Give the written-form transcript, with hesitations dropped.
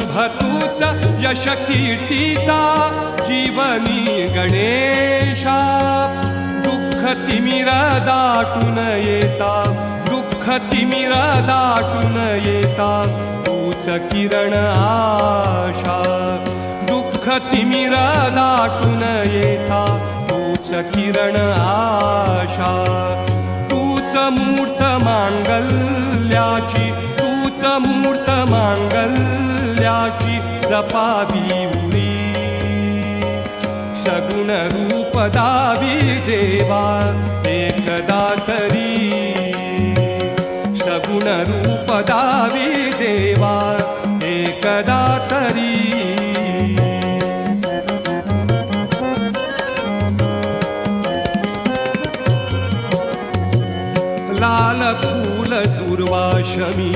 शुभ तूच यश कीर्तीचा जीवनी गणेशा दुःख तिमिर दाटून येता दुःख तिमिर दाटून येता तूच किरण आशा दुःख तिमिर दाटून येता तूच किरण आशा तूच मूर्त मांगल्याची तूच मूर्त मांगल्याची जपावी उरी सगुण रूप दावी देवा एकदा तरी सगुण रूप दावी देवा एकदा तरी लाल फूल दुर्वाशमी